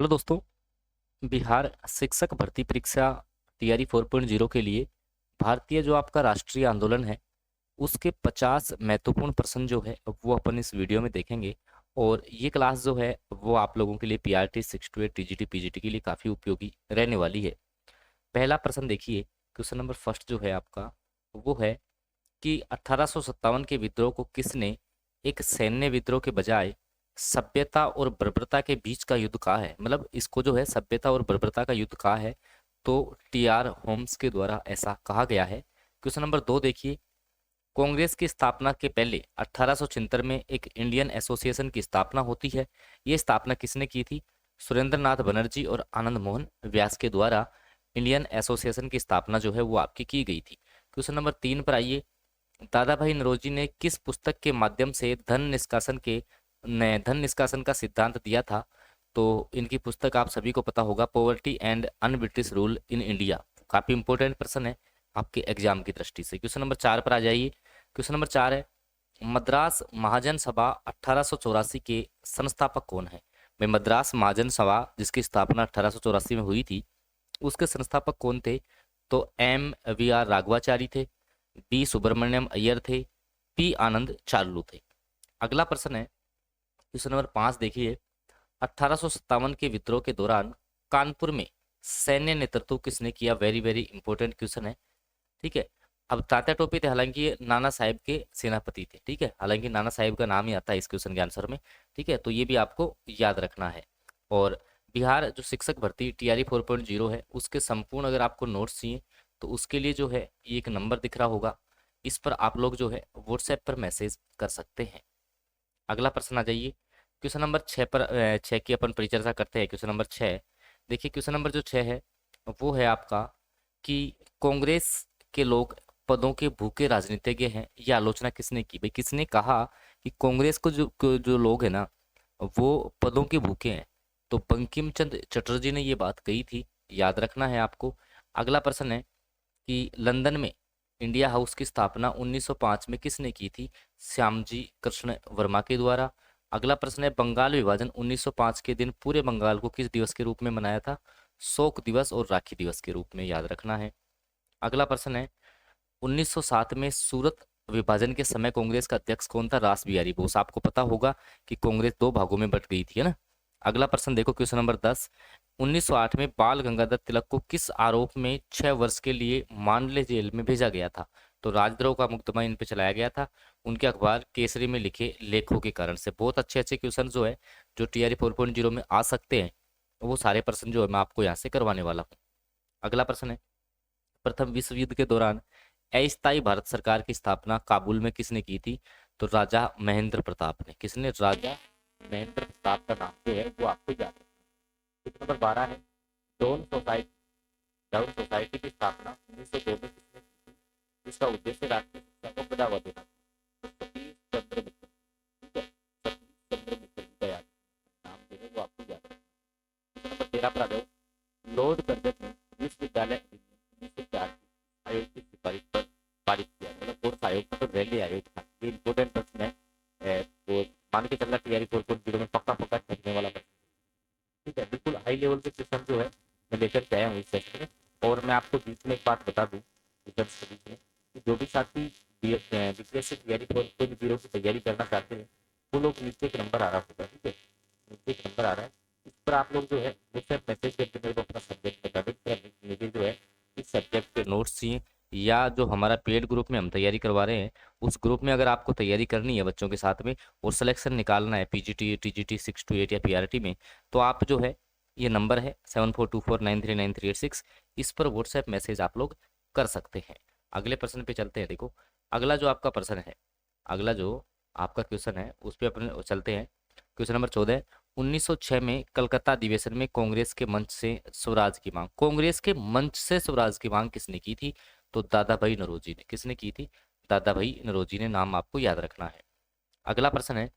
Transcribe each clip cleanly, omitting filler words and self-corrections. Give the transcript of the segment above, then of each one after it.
Hello दोस्तों। बिहार शिक्षक भर्ती परीक्षा तैयारी 4.0 के लिए भारतीय जो आपका राष्ट्रीय आंदोलन है उसके 50 महत्वपूर्ण प्रश्न जो है वो अपन इस वीडियो में देखेंगे। और ये क्लास जो है वो आप लोगों के लिए पीआरटी 6 to 8 टीजीटी पीजीटी के लिए काफ़ी उपयोगी रहने वाली है। पहला प्रश्न देखिए, क्वेश्चन नंबर फर्स्ट जो है आपका वो है कि 1857 के विद्रोह को किसने एक सैन्य विद्रोह के बजाय सभ्यता और बर्बरता के बीच का युद्ध कहा है। मतलब इसको जो है सभ्यता और बर्बरता का युद्ध कहा है, तो टीआर होम्स के द्वारा ऐसा कहा गया है। क्वेश्चन नंबर दो देखिए, कांग्रेस की स्थापना के पहले 1876 में एक इंडियन एसोसिएशन की स्थापना होती है। ये स्थापना किसने की थी? सुरेंद्र नाथ बनर्जी और आनंद मोहन व्यास के द्वारा इंडियन एसोसिएशन की स्थापना जो है वो आपकी की गई थी। क्वेश्चन नंबर तीन पर आइए, दादा भाई नौरोजी ने किस पुस्तक के माध्यम से धन निष्कासन का सिद्धांत दिया था? तो इनकी पुस्तक आप सभी को पता होगा, poverty and un British rule in India. काफी इंपॉर्टेंट प्रश्न है आपके एग्जाम की दृष्टि से। क्वेश्चन नंबर चार पर आ जाइए। क्वेश्चन नंबर चार है, मद्रास महाजन सभा 1884 के संस्थापक कौन है? भाई मद्रास महाजन सभा जिसकी स्थापना 1884 में हुई थी उसके संस्थापक कौन थे? तो M.V.R. राघवाचारी थे, बी सुब्रमण्यम अय्यर थे, पी आनंद चार्लू थे। अगला प्रश्न है क्वेश्चन नंबर पांच देखिए, 1857 के विद्रोह के दौरान कानपुर में सैन्य नेतृत्व किसने किया? वेरी वेरी इंपॉर्टेंट क्वेश्चन है। ठीक है, अब तात्या टोपे थे, हालांकि ये नाना साहेब के सेनापति थे। ठीक है, हालांकि नाना साहेब का नाम ही आता है इस क्वेश्चन के आंसर में। ठीक है, तो ये भी आपको याद रखना है। और बिहार जो शिक्षक भर्ती टीआरई 4.0 है उसके संपूर्ण अगर आपको नोट्स चाहिए तो उसके लिए जो है ये एक नंबर दिख रहा होगा, इस पर आप लोग जो है व्हाट्सएप पर मैसेज कर सकते हैं। अगला प्रश्न आ जाइए, क्वेश्चन नंबर छः पर छः की अपन परिचर्चा करते हैं। क्वेश्चन नंबर छः देखिए, क्वेश्चन नंबर जो छः है वो है आपका कि कांग्रेस के लोग पदों के भूखे राजनीतिज्ञ हैं, यह आलोचना किसने की? भाई किसने कहा कि कांग्रेस को जो लोग हैं ना वो पदों के भूखे हैं? तो बंकिम चंद्र चटर्जी ने ये बात कही थी, याद रखना है आपको। अगला प्रश्न है कि लंदन में इंडिया हाउस की स्थापना 1905 में किसने की थी? श्यामजी कृष्ण वर्मा के द्वारा। अगला प्रश्न है, बंगाल विभाजन 1905 के दिन पूरे बंगाल को किस दिवस के रूप में मनाया था? शोक दिवस और राखी दिवस के रूप में, याद रखना है। अगला प्रश्न है, 1907 में सूरत विभाजन के समय कांग्रेस का अध्यक्ष कौन था? रास बिहारी बोस। आपको पता होगा कि कांग्रेस दो भागों में बट गई थी, है ना। अगला प्रश्न देखो, क्वेश्चन नंबर 10, 1908 में बाल गंगाधर तिलक को किस आरोप में 6 वर्ष के लिए मांडले जेल में भेजा गया था? तो राजद्रोह का मुकदमा इन पे चलाया गया था उनके अखबार केसरी में लिखे लेखों के कारण से। बहुत अच्छे अच्छे क्वेश्चन जो है जो टीआरई 4.0 में आ सकते हैं वो सारे प्रश्न जो है मैं आपको यहाँ से करवाने वाला हूँ। अगला प्रश्न है, प्रथम विश्व युद्ध के दौरान अस्थायी भारत सरकार की स्थापना काबुल में किसने की थी? तो राजा महेंद्र प्रताप ने। किसने? राजा महेंद्र प्रताप का नाम जो है वो आपको याद है। क्वेश्चन नंबर 12 है, डॉन सोसाइटी डाउन सोसाइटी की स्थापना 1902 में किसने की थी? जिसका उद्देश्य राष्ट्रीय शिक्षा को बढ़ावा देना था। तो सतीश चंद्र मित्र। ठीक है, सतीश चंद्र मित्र जी का याद नाम जो है वो आपको याद रखना है। क्वेश्चन नंबर 13 पर आ जाओ, लॉर्ड कर्जन ने विश्वविद्यालय अधिनियम 1904 की आयोग की सिफारिश पर पारित किया। मतलब कोर्स आयोग का तो रैली आयोग था। ये इंपॉर्टेंट प्रश्न है, तो मान के चलना तैयारी 4.0 में पक्का पक्का छपने वाला प्रश्न। ठीक है, बिल्कुल हाई लेवल के क्वेश्चन जो है मैं लेकर के आया हूँ इस सेशन में। और मैं आपको बीच में एक बात बता दूँ में कि जो भी साथी बीपीएससी तैयारी 4.0 की तैयारी करना चाहते हैं वो लोग नीचे एक नंबर आ रहा होगा। ठीक है, नीचे एक नंबर आ रहा है, इस पर आप लोग जो है मुझसे मैसेज करके मेरे को अपना सब्जेक्ट बता दें। मुझे जो है इस सब्जेक्ट के नोट्स चाहिए, या जो हमारा पेड ग्रुप में हम तैयारी करवा रहे हैं उस ग्रुप में अगर आपको तैयारी करनी है बच्चों के साथ में और सिलेक्शन निकालना है पीजीटी टीजीटी 6 to 8 या पीआरटी में, तो आप जो है ये नंबर है 7424939386, इस पर व्हाट्सएप मैसेज आप लोग कर सकते हैं। अगले प्रश्न पे चलते हैं। देखो अगला जो आपका प्रश्न है, अगला जो आपका क्वेश्चन है उस पर अपन चलते हैं। क्वेश्चन नंबर 14, 1906 में कलकत्ता अधिवेशन में कांग्रेस के मंच से स्वराज की मांग, कांग्रेस के मंच से स्वराज की मांग किसने की थी? तो दादा भाई नौरोजी ने। किसने की थी? दादा भाई नौरोजी ने। नाम आपको याद रखना है। अगला प्रश्न है,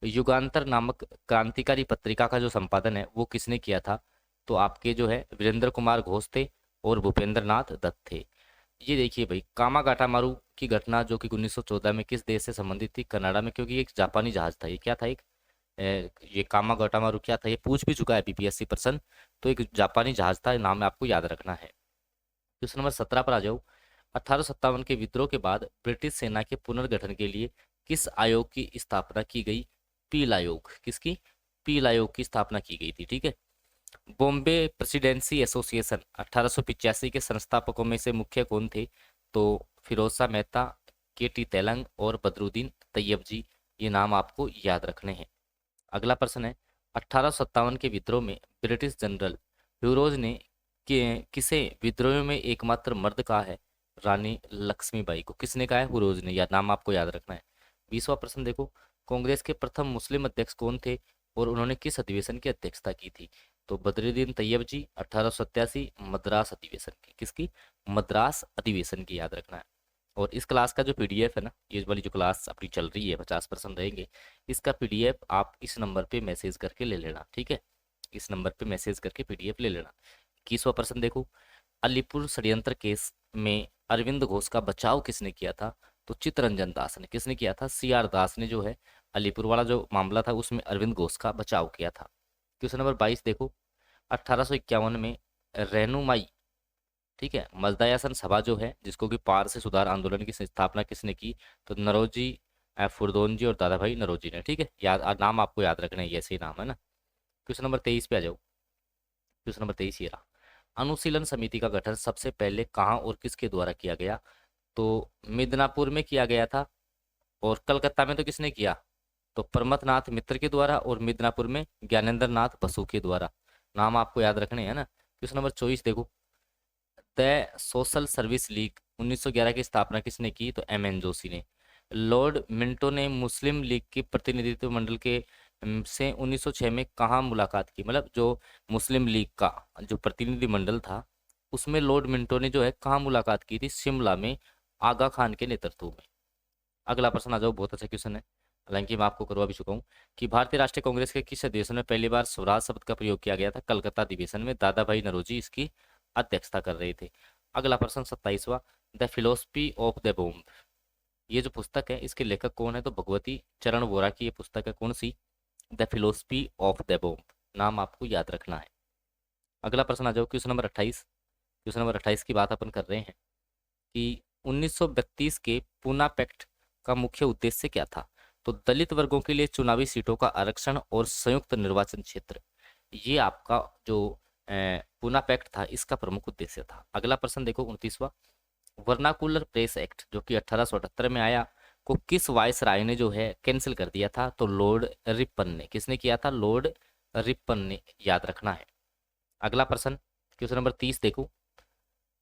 युगांतर नामक क्रांतिकारी पत्रिका का जो संपादन है वो किसने किया था? तो आपके जो है वीरेंद्र कुमार घोष थे और भूपेंद्र नाथ दत्त थे। ये देखिए भाई, कामागाटामारू की घटना जो कि 1914 में किस देश से संबंधित थी? कनाडा में, क्योंकि एक जापानी जहाज था। ये क्या था? एक ये कामागोटामारू क्या था, ये पूछ भी चुका है बीपीएससी पर्सन। तो एक जापानी जहाज था, नाम आपको याद रखना है। क्वेश्चन नंबर 17 पर आ जाओ। 1857 के विद्रोह के बाद ब्रिटिश सेना के पुनर्गठन के लिए किस आयोग की स्थापना की गई? पील आयोग। किसकी? पील आयोग की स्थापना की गई थी। ठीक है। बॉम्बे प्रेसिडेंसी एसोसिएशन 1885 के संस्थापकों में से मुख्य कौन थे? तो फिरोज शाह मेहता, के टी तेलंग और बदरुद्दीन तैयब जी। ये नाम आपको याद रखने हैं। अगला प्रश्न है, 1857 के विद्रोह में ब्रिटिश जनरल ह्यूरोज ने किसे विद्रोह में एकमात्र मर्द कहा है? रानी लक्ष्मीबाई को। किसने कहा है? ह्यूरोज ने। यह नाम आपको याद रखना है। 20वां प्रश्न देखो, कांग्रेस के प्रथम मुस्लिम अध्यक्ष कौन थे और उन्होंने किस अधिवेशन की अध्यक्षता की थी? तो बदरुद्दीन तैयब जी, 1887 मद्रास अधिवेशन की। किसकी? मद्रास अधिवेशन की, याद रखना है। और इस क्लास का जो पीडीएफ है ना, ये वाली जो क्लास अपनी चल रही है 50% रहेंगे, इसका पीडीएफ आप इस नंबर पे मैसेज करके ले लेना। ठीक है, इस नंबर पे मैसेज करके पीडीएफ ले लेना। 21वां प्रश्न देखो, अलीपुर षड्यंत्र केस में अरविंद घोष का बचाव किसने किया था? तो चित्तरंजन दास ने। किसने किया था? सी आर दास ने जो है अलीपुर वाला जो मामला था उसमें अरविंद घोष का बचाव किया था। क्वेश्चन नंबर 22 देखो, 1851 में रेनुमाई, ठीक है, मजदायासन सभा जो है, जिसको कि पारसी सुधार आंदोलन की स्थापना किसने की? तो नरोजी फुरदोन जी और दादा भाई नरोजी ने। ठीक है, नाम आपको याद रखना है, ये सही नाम है ना। क्वेश्चन नंबर 23 पे आ जाओ। क्वेश्चन नंबर 23 ये रहा, अनुशीलन समिति का गठन सबसे पहले कहाँ और किसके द्वारा किया गया? तो मिदनापुर में किया गया था। और कलकत्ता में तो किसने किया? तो प्रमथनाथ मित्र के द्वारा। और मिदनापुर में ज्ञानेंद्र नाथ बसु के द्वारा। नाम आपको याद रखने हैं ना। क्वेश्चन नंबर 24 देखो, द सोशल सर्विस लीग 1911 की स्थापना किसने की? तो एम एन जोशी ने। लॉर्ड मिंटो ने मुस्लिम लीग के प्रतिनिधित्व मंडल के से 1906 में कहाँ मुलाकात की? मतलब जो मुस्लिम लीग का जो प्रतिनिधि मंडल था उसमें लॉर्ड मिंटो ने जो है कहाँ मुलाकात की थी? शिमला में, आगा खान के नेतृत्व में। अगला प्रश्न आ जाओ, बहुत अच्छा क्वेश्चन है, हालांकि मैं आपको करवा भी चुका हूँ कि भारतीय राष्ट्रीय कांग्रेस के किस अधिवेशन में पहली बार स्वराज शब्द का प्रयोग किया गया था? कलकत्ता अधिवेशन में। दादा भाई नरोजी इसकी अध्यक्षता कर रहे थे। अगला प्रश्न 27वां, the philosophy of the bomb, ये जो पुस्तक है इसके लेखक कौन है? तो भगवती चरण वोरा की ये पुस्तक है। कौन सी? The philosophy of the bomb. नाम आपको याद रखना है। अगला प्रश्न आ जाओ, क्वेश्चन नंबर 28। क्वेश्चन नंबर 28 की बात अपन कर रहे हैं कि 1932 के पूना पैक्ट का मुख्य उद्देश्य क्या था? तो दलित वर्गों के लिए चुनावी सीटों का आरक्षण और संयुक्त निर्वाचन क्षेत्र, ये आपका जो पूना पैक्ट था इसका प्रमुख उद्देश्य था। अगला प्रश्न देखो 29वां, वर्नाकुलर प्रेस एक्ट जो कि 1878 में आया को किस वायस राय ने जो है कैंसिल कर दिया था? तो लॉर्ड रिपन ने। किसने किया था? लॉर्ड रिपन ने, याद रखना है। अगला प्रश्न क्वेश्चन नंबर 30 देखो,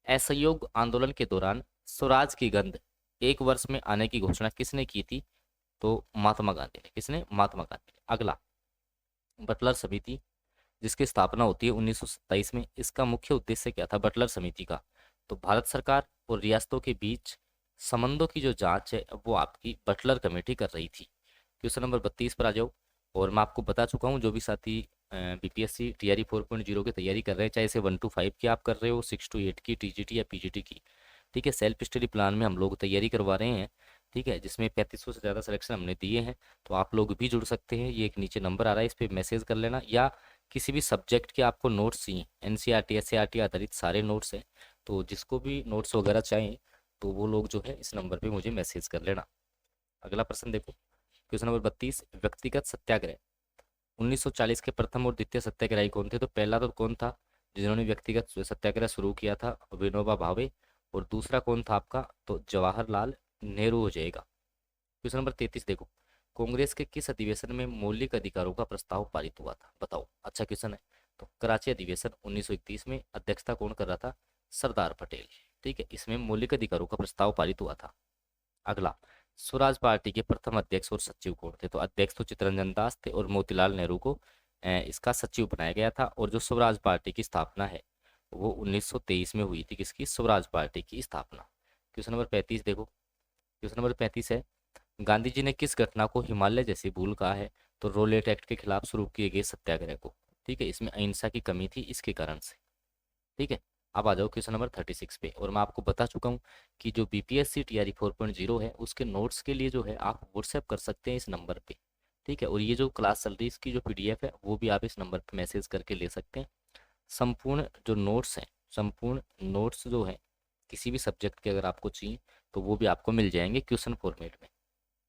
असहयोग आंदोलन के दौरान स्वराज की गंध एक वर्ष में आने की घोषणा किसने की थी? तो महात्मा गांधी ने। किसने? महात्मा गांधी ने। अगला, बटलर समिति जिसकी स्थापना होती है 1927 में, इसका मुख्य उद्देश्य क्या था बटलर समिति का? तो भारत सरकार और रियासतों के बीच संबंधों की जो जांच है वो आपकी बटलर कमेटी कर रही थी। क्वेश्चन नंबर 32 पर आ जाओ। और मैं आपको बता चुका हूँ, जो भी साथी बीपीएससी टीआरई 4.0 की तैयारी कर रहे हैं, चाहे इसे 1 to 5 की आप कर रहे हो, 6 to 8 की, टीजीटी या पीजीटी की, ठीक है, सेल्फ स्टडी प्लान में हम लोग तैयारी करवा रहे हैं। ठीक है, जिसमें 3500 से ज़्यादा सिलेक्शन हमने दिए हैं। तो आप लोग भी जुड़ सकते हैं, ये एक नीचे नंबर आ रहा है, इस पर मैसेज कर लेना। या किसी भी सब्जेक्ट के आपको नोट्स चाहिए, एनसीईआरटी एससीईआरटी आधारित सारे नोट्स हैं, तो जिसको भी नोट्स वगैरह चाहिए तो वो लोग जो है इस नंबर पे मुझे मैसेज कर लेना। अगला प्रश्न देखो, क्वेश्चन नंबर 32, व्यक्तिगत सत्याग्रह 1940 के प्रथम और द्वितीय सत्याग्रही कौन थे? तो पहला तो कौन था जिन्होंने व्यक्तिगत सत्याग्रह शुरू किया था? विनोबा भावे। और दूसरा कौन था आपका? तो जवाहरलाल नेहरू हो जाएगा। क्वेश्चन नंबर 33 देखो, कांग्रेस के किस अधिवेशन में मौलिक अधिकारों का प्रस्ताव पारित हुआ था? बताओ, अच्छा क्वेश्चन है। तो कराची अधिवेशन 1931 में, अध्यक्षता कौन कर रहा था? सरदार पटेल। ठीक है, इसमें मौलिक अधिकारों का प्रस्ताव पारित हुआ था। अगला, स्वराज पार्टी के प्रथम अध्यक्ष और सचिव कौन थे? तो अध्यक्ष तो चित्तरंजन दास थे और मोतीलाल नेहरू को इसका सचिव बनाया गया था। और जो स्वराज पार्टी की स्थापना है वो 1923 में हुई थी। किसकी? स्वराज पार्टी की स्थापना। क्वेश्चन नंबर 35 देखो, क्वेश्चन नंबर 35 है, गांधी जी ने किस घटना को हिमालय जैसी भूल कहा है? तो रोलेट एक्ट के खिलाफ शुरू किए गए सत्याग्रह को। ठीक है, इसमें अहिंसा की कमी थी इसके कारण से। ठीक है, अब आ जाओ क्वेश्चन नंबर 36 पे। और मैं आपको बता चुका हूँ कि जो बीपीएससी टीआरई 4.0 है उसके नोट्स के लिए जो है आप व्हाट्सएप कर सकते हैं इस नंबर पे। ठीक है। और ये जो क्लास चल रही है इसकी जो पीडीएफ है वो भी आप इस नंबर पर मैसेज करके ले सकते हैं। संपूर्ण जो नोट्स हैं, संपूर्ण नोट्स जो हैं किसी भी सब्जेक्ट के अगर आपको चाहिए तो वो भी आपको मिल जाएंगे क्वेश्चन फॉर्मेट में।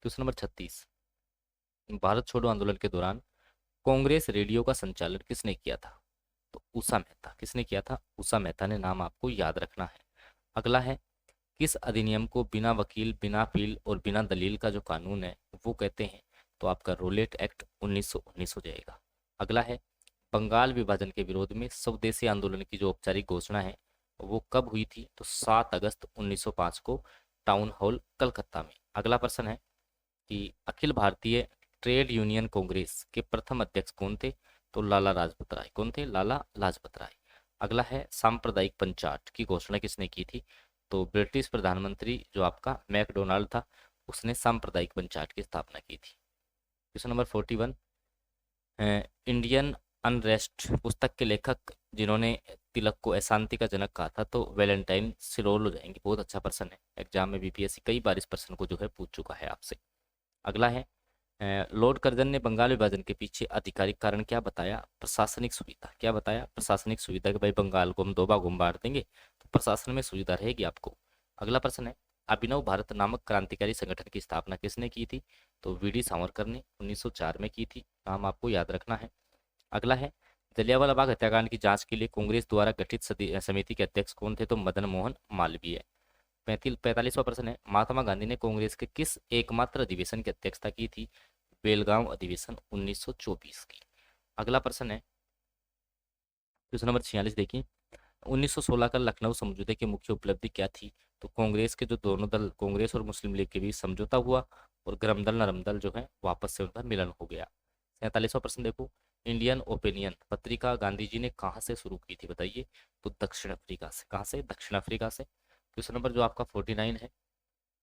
क्वेश्चन नंबर 36, भारत छोड़ो आंदोलन के दौरान कांग्रेस रेडियो का संचालन किसने किया था? तो उषा मेहता। किसने किया था? उषा मेहता ने। नाम आपको याद रखना है। अगला है, किस अधिनियम को बिना वकील, बिना अपील और बिना दलील का जो कानून है वो कहते हैं? तो आपका रोलेट एक्ट 1919 हो जाएगा। अगला है, बंगाल विभाजन के विरोध में स्वदेशी आंदोलन की जो औपचारिक घोषणा है वो कब हुई थी? तो 7 अगस्त 1905 को टाउन हॉल कलकत्ता में। अगला प्रश्न है कि अखिल भारतीय ट्रेड यूनियन कांग्रेस के प्रथम अध्यक्ष कौन थे? तो लाला लाजपत राय। कौन थे? लाला लाजपत राय। अगला है, सांप्रदायिक पंचायत की घोषणा किसने की थी? तो ब्रिटिश प्रधानमंत्री जो आपका मैकडोनाल्ड था उसने सांप्रदायिक पंचायत की स्थापना की थी। क्वेश्चन नंबर 41, इंडियन अनरेस्ट पुस्तक के लेखक जिन्होंने तिलक को अशांति का जनक कहा था तो वैलेंटाइन सिरोल हो जाएंगे। बहुत अच्छा प्रश्न है, एग्जाम में बीपीएससी कई बार इस प्रश्न को जो है पूछ चुका है आपसे। अगला है, लॉर्ड कर्जन ने बंगाल विभाजन के पीछे आधिकारिक कारण क्या बताया? प्रशासनिक सुविधा। क्या बताया? प्रशासनिक सुविधा कि भाई बंगाल को हम 2 भागों में बांट देंगे तो प्रशासन में सुविधा रहेगी आपको। अगला प्रश्न है, अभिनव भारत नामक क्रांतिकारी संगठन की स्थापना किसने की थी? तो वीडी सावरकर ने 1904 में की थी। नाम आपको याद रखना है। अगला है, जलियांवाला बाग हत्याकांड की जांच के लिए कांग्रेस द्वारा गठित समिति के अध्यक्ष कौन थे? तो मदन मोहन मालवीय। 45वां प्रश्न है, महात्मा गांधी ने कांग्रेस के किस एकमात्र अधिवेशन की अध्यक्षता की थी? बेलगांव अधिवेशन 1924 की। अगला प्रश्न है क्वेश्चन नंबर 46, देखिए 1916 का लखनऊ समझौते की मुख्य उपलब्धि क्या थी? तो कांग्रेस के जो दोनों दल, कांग्रेस और मुस्लिम लीग के बीच समझौता हुआ और गरम दल नरम दल जो है वापस से उनका मिलन हो गया। 47वां प्रश्न देखो, इंडियन ओपिनियन पत्रिका गांधी जी ने कहाँ से शुरू की थी? बताइए। तो दक्षिण अफ्रीका से। कहाँ से? दक्षिण अफ्रीका से। क्वेश्चन नंबर जो आपका 49 है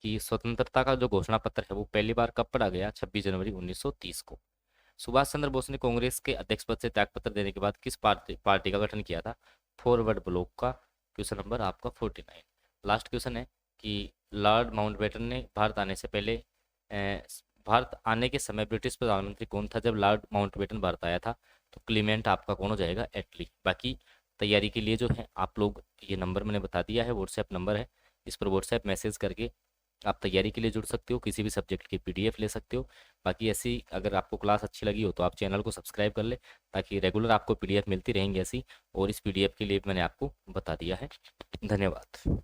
कि स्वतंत्रता का जो घोषणा पत्र है वो पहली बार कब पढ़ा गया? 26 जनवरी 1930 को। सुभाष चंद्र बोस ने कांग्रेस के अध्यक्ष पद से त्यागपत्र देने के बाद किस पार्टी का गठन किया था? फॉरवर्ड ब्लॉक का। क्वेश्चन नंबर आपका 49। लास्ट क्वेश्चन है कि लॉर्ड माउंटबेटन ने भारत आने से पहले भारत आने के समय ब्रिटिश प्रधानमंत्री कौन था जब लॉर्ड माउंटबेटन भारत आया था? तो क्लीमेंट आपका कौन हो जाएगा? एटली। बाकी तैयारी के लिए जो है आप लोग, ये नंबर मैंने बता दिया है, व्हाट्सएप नंबर है, इस पर व्हाट्सएप मैसेज करके आप तैयारी के लिए जुड़ सकते हो, किसी भी सब्जेक्ट की पीडीएफ ले सकते हो। बाकी ऐसी अगर आपको क्लास अच्छी लगी हो तो आप चैनल को सब्सक्राइब कर ले ताकि रेगुलर आपको पीडीएफ मिलती रहेंगी ऐसी। और इस पीडीएफ के लिए मैंने आपको बता दिया है। धन्यवाद।